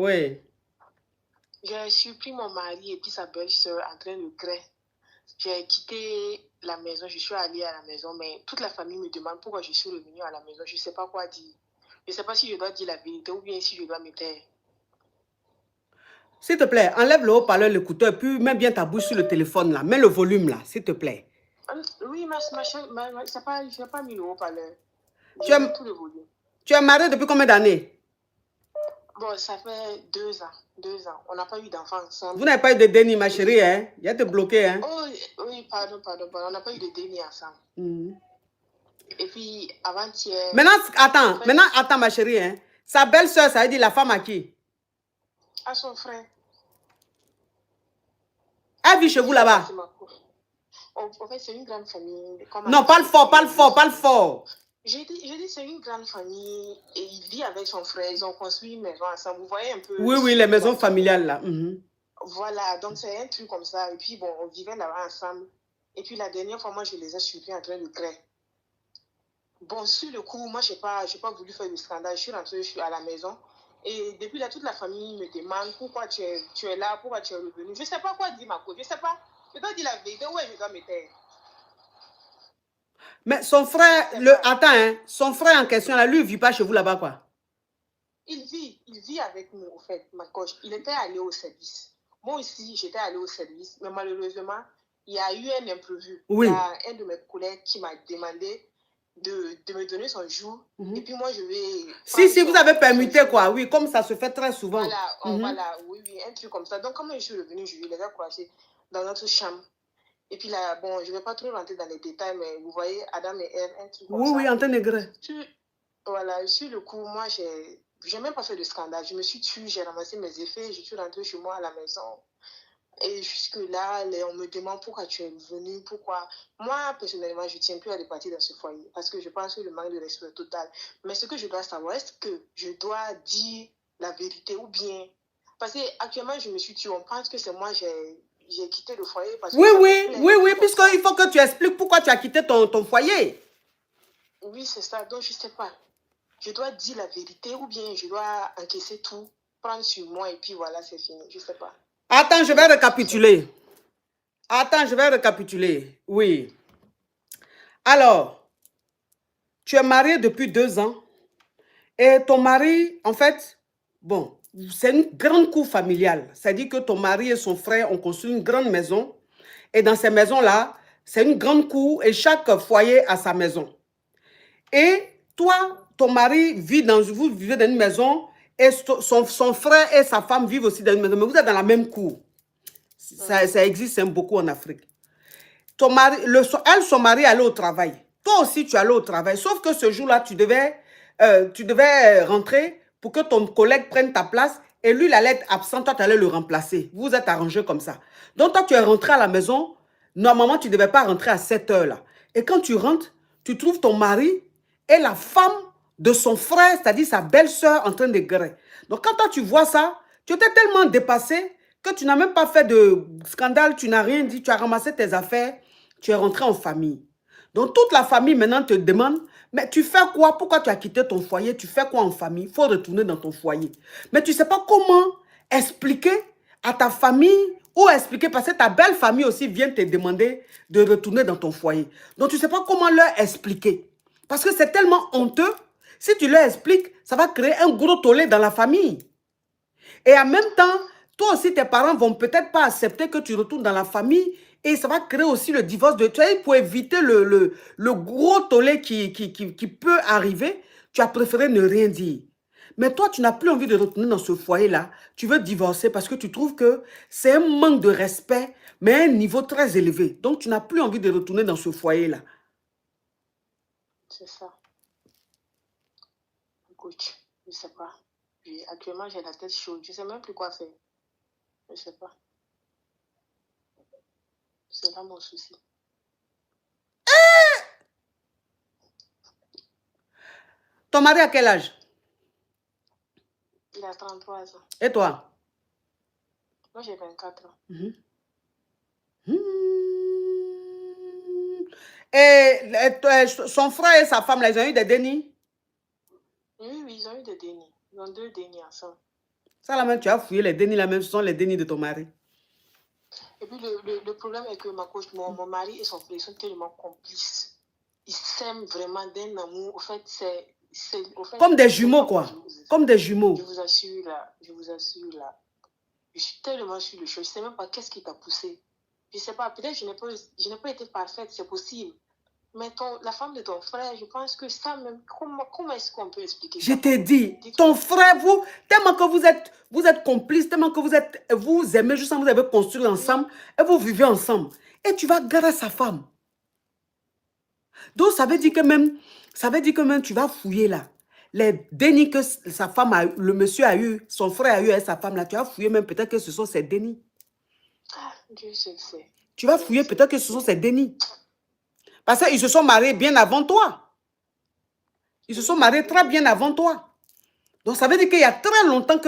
Oui. J'ai surpris mon mari et puis sa belle-sœur en train de grès. J'ai quitté la maison, je suis allée à la maison, mais toute la famille me demande pourquoi je suis revenue à la maison. Je ne sais pas quoi dire. Je ne sais pas si je dois dire la vérité ou bien si je dois me taire. S'il te plaît, enlève le haut-parleur, l'écouteur, puis mets bien ta bouche sur le téléphone là. Mets le volume là, s'il te plaît. Oui, je n'ai pas mis le haut-parleur. Tu J'ai mis es, tout le volume. tu es marié depuis combien d'années? Bon, ça fait 2 ans. 2 ans. On n'a pas eu d'enfant ensemble. Vous n'avez pas eu de déni, ma chérie, hein? Il y a te bloqué, hein? Oh, oui, pardon. On n'a pas eu de déni ensemble. Et puis, avant-hier... Maintenant, attends, ma chérie, hein? Sa belle-sœur, ça veut dire la femme à qui? À son frère. Elle vit chez vous là-bas? En fait, c'est une grande famille. Non, parle fort. J'ai dit c'est une grande famille et il vit avec son frère. Ils ont construit une maison ensemble. Vous voyez un peu... Oui, les maisons familiales là. Voilà, donc c'est un truc comme ça. Et puis bon, on vivait là-bas ensemble. Et puis la dernière fois, moi, je les ai surpris en train de grès. Bon, sur le coup, moi, je n'ai pas voulu faire de scandale. Je suis à la maison. Et depuis là, toute la famille me demande pourquoi tu es là, pourquoi tu es revenu. Je ne sais pas quoi dire, ma copine. Je ne sais pas. Je dois dire la vérité. Ouais, je dois me taire. Mais son frère, attends, hein, son frère en question, là, lui, il ne vit pas chez vous là-bas, quoi? Il vit avec nous, en fait, ma coche. Il était allé au service. Moi aussi, j'étais allé au service. Mais malheureusement, il y a eu un imprévu. Oui. Il y a un de mes collègues qui m'a demandé de me donner son jour. Et puis moi, je vais... Si vous avez permuté, quoi, oui, comme ça se fait très souvent. Voilà, oui, un truc comme ça. Donc, comme je suis revenue, je les ai croisés dans notre chambre. Et puis là, bon, je ne vais pas trop rentrer dans les détails, mais vous voyez, Adam et Ève, un truc comme ça. Oui, en train de grès. Voilà, sur le coup, moi, j'ai même pas fait de scandale. Je me suis tue, j'ai ramassé mes effets, je suis rentrée chez moi à la maison. Et jusque-là, on me demande pourquoi tu es venue, pourquoi. Moi, personnellement, je ne tiens plus à repartir dans ce foyer parce que je pense que le manque de respect total. Mais ce que je dois savoir, est-ce que je dois dire la vérité ou bien... Parce qu'actuellement, je me suis tuée. On pense que c'est moi, j'ai quitté le foyer parce que... Oui, puisqu'il faut que tu expliques pourquoi tu as quitté ton foyer. Oui, c'est ça. Donc, je ne sais pas. Je dois dire la vérité ou bien je dois encaisser tout, prendre sur moi et puis voilà, c'est fini. Je ne sais pas. Attends, je vais récapituler. Oui. Alors, tu es marié depuis 2 ans et ton mari, en fait, bon, c'est une grande cour familiale. C'est-à-dire que ton mari et son frère ont construit une grande maison et dans ces maisons-là, c'est une grande cour et chaque foyer a sa maison. Et toi, ton mari vous vivez dans une maison et son frère et sa femme vivent aussi dans une maison, mais vous êtes dans la même cour. Ça existe beaucoup en Afrique. Ton mari, son mari allait au travail. Toi aussi, tu allais au travail. Sauf que ce jour-là, tu devais rentrer pour que ton collègue prenne ta place et lui, il allait être absent, toi, tu allais le remplacer. Vous êtes arrangés comme ça. Donc, toi, tu es rentré à la maison. Normalement, tu ne devais pas rentrer à 7 heures-là. Et quand tu rentres, tu trouves ton mari et la femme de son frère, c'est-à-dire sa belle-sœur, en train de grès. Donc, quand toi, tu vois ça, tu étais tellement dépassé que tu n'as même pas fait de scandale, tu n'as rien dit, tu as ramassé tes affaires, tu es rentré en famille. Donc, toute la famille maintenant te demande, mais tu fais quoi? Pourquoi tu as quitté ton foyer? Tu fais quoi en famille? Il faut retourner dans ton foyer. Mais tu ne sais pas comment expliquer à ta famille ou expliquer, parce que ta belle famille aussi vient te demander de retourner dans ton foyer. Donc, tu ne sais pas comment leur expliquer. Parce que c'est tellement honteux. Si tu leur expliques, ça va créer un gros tollé dans la famille. Et en même temps, toi aussi, tes parents vont peut-être pas accepter que tu retournes dans la famille et ça va créer aussi le divorce de toi. Pour éviter le gros tollé qui peut arriver, tu as préféré ne rien dire. Mais toi, tu n'as plus envie de retourner dans ce foyer-là. Tu veux divorcer parce que tu trouves que c'est un manque de respect, mais à un niveau très élevé. Donc, tu n'as plus envie de retourner dans ce foyer-là. C'est ça. Écoute, je ne sais pas. Actuellement, j'ai la tête chaude. Je ne sais même plus quoi faire. Je ne sais pas. C'est là mon souci. Ton mari a quel âge? Il a 33 ans. Et toi? Moi, j'ai 24 ans. Et son frère et sa femme, là, ils ont eu des dénis? Oui, ils ont eu des dénis. Ils ont 2 dénis ensemble. Ça là même, tu as fouillé les dénis là même, ce sont les dénis de ton mari. Et puis le problème est que mon mari et son frère sont tellement complices. Ils s'aiment vraiment d'un amour. Au fait, comme des jumeaux, quoi. Comme des jumeaux. Je vous assure là. Je suis tellement sur le choc. Je ne sais même pas qu'est-ce qui t'a poussé. Je ne sais pas, peut-être que je n'ai pas été parfaite, c'est possible. Mais la femme de ton frère, je pense que ça même, comment est-ce qu'on peut expliquer ça? Je t'ai dit, ton frère, vous, tellement que vous êtes complices, tellement que vous aimez, juste vous avez construit ensemble, et vous vivez ensemble. Et tu vas garder sa femme. Donc, ça veut dire que même, tu vas fouiller là. Les dénis que sa femme a, le monsieur a eu, son frère a eu avec sa femme là, tu vas fouiller même peut-être que ce sont ses dénis. Ah, Dieu sait que c'est. Tu vas fouiller peut-être que ce sont ses dénis. Parce qu'ils se sont mariés bien avant toi. Ils se sont mariés très bien avant toi. Donc, ça veut dire qu'il y a très longtemps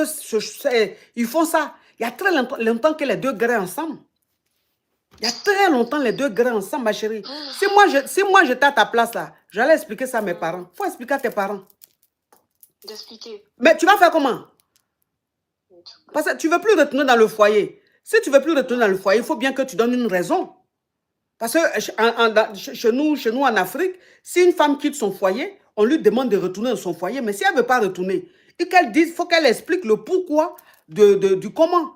ils font ça. Il y a très longtemps que les deux grains ensemble. Il y a très longtemps les deux grains ensemble, ma chérie. Si moi j'étais à ta place là, j'allais expliquer ça à mes parents. Il faut expliquer à tes parents. D'expliquer. Mais tu vas faire comment? Parce que tu ne veux plus retourner dans le foyer. Si tu ne veux plus retourner dans le foyer, il faut bien que tu donnes une raison. Parce que chez nous en Afrique, si une femme quitte son foyer, on lui demande de retourner dans son foyer. Mais si elle ne veut pas retourner, il faut qu'elle explique le pourquoi du comment.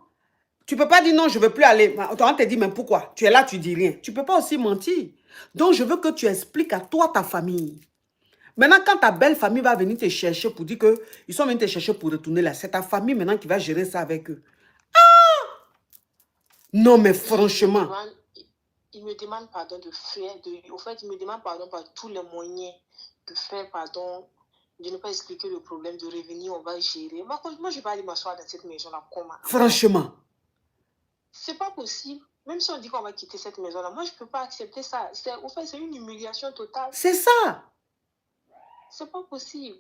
Tu ne peux pas dire non, je ne veux plus aller. On te dit, mais pourquoi? Tu es là, tu dis rien. Tu ne peux pas aussi mentir. Donc, je veux que tu expliques à toi, ta famille. Maintenant, quand ta belle famille va venir te chercher pour dire qu'ils sont venus te chercher pour retourner là, c'est ta famille maintenant qui va gérer ça avec eux. Ah! Non, mais franchement. Il me demande pardon de faire, au fait, il me demande pardon par tous les moyens de faire pardon, de ne pas expliquer le problème, de revenir, on va gérer. Moi, je ne vais pas aller m'asseoir dans cette maison-là. Comment? Franchement. C'est pas possible. Même si on dit qu'on va quitter cette maison-là, moi, je ne peux pas accepter ça. Au fait, c'est une humiliation totale. C'est ça. C'est pas possible.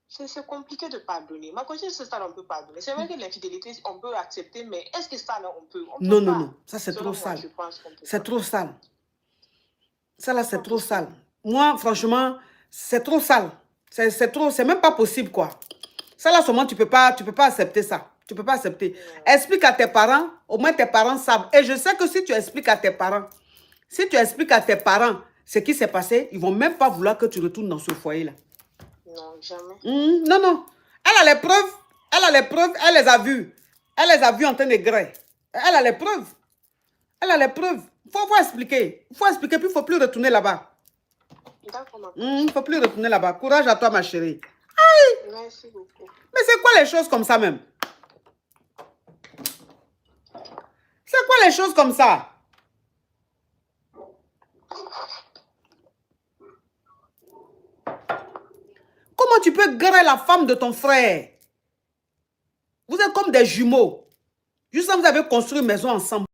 C'est compliqué de pardonner. Ma conscience, c'est ça, on peut pardonner. C'est vrai que l'infidélité, on peut accepter, mais est-ce que ça, là, on peut? Non. Ça, c'est trop sale. C'est trop sale. Ça, là, c'est trop sale. Moi, franchement, c'est trop sale. C'est même pas possible, quoi. Ça, là, seulement, tu peux pas accepter ça. Tu peux pas accepter. Explique à tes parents, au moins tes parents savent. Et je sais que si tu expliques à tes parents, ce qui s'est passé, ils vont même pas vouloir que tu retournes dans ce foyer-là. Non, jamais. Non. Elle a les preuves, elle les a vues. Elle les a vues en train de grès. Elle a les preuves. Il faut expliquer. Il faut expliquer, puis il ne faut plus retourner là-bas. Il ne faut plus retourner là-bas. Courage à toi, ma chérie. Aïe. Merci beaucoup. Mais c'est quoi les choses comme ça même? C'est quoi les choses comme ça? Comment tu peux griller la femme de ton frère? Vous êtes comme des jumeaux. Juste quand vous avez construit une maison ensemble.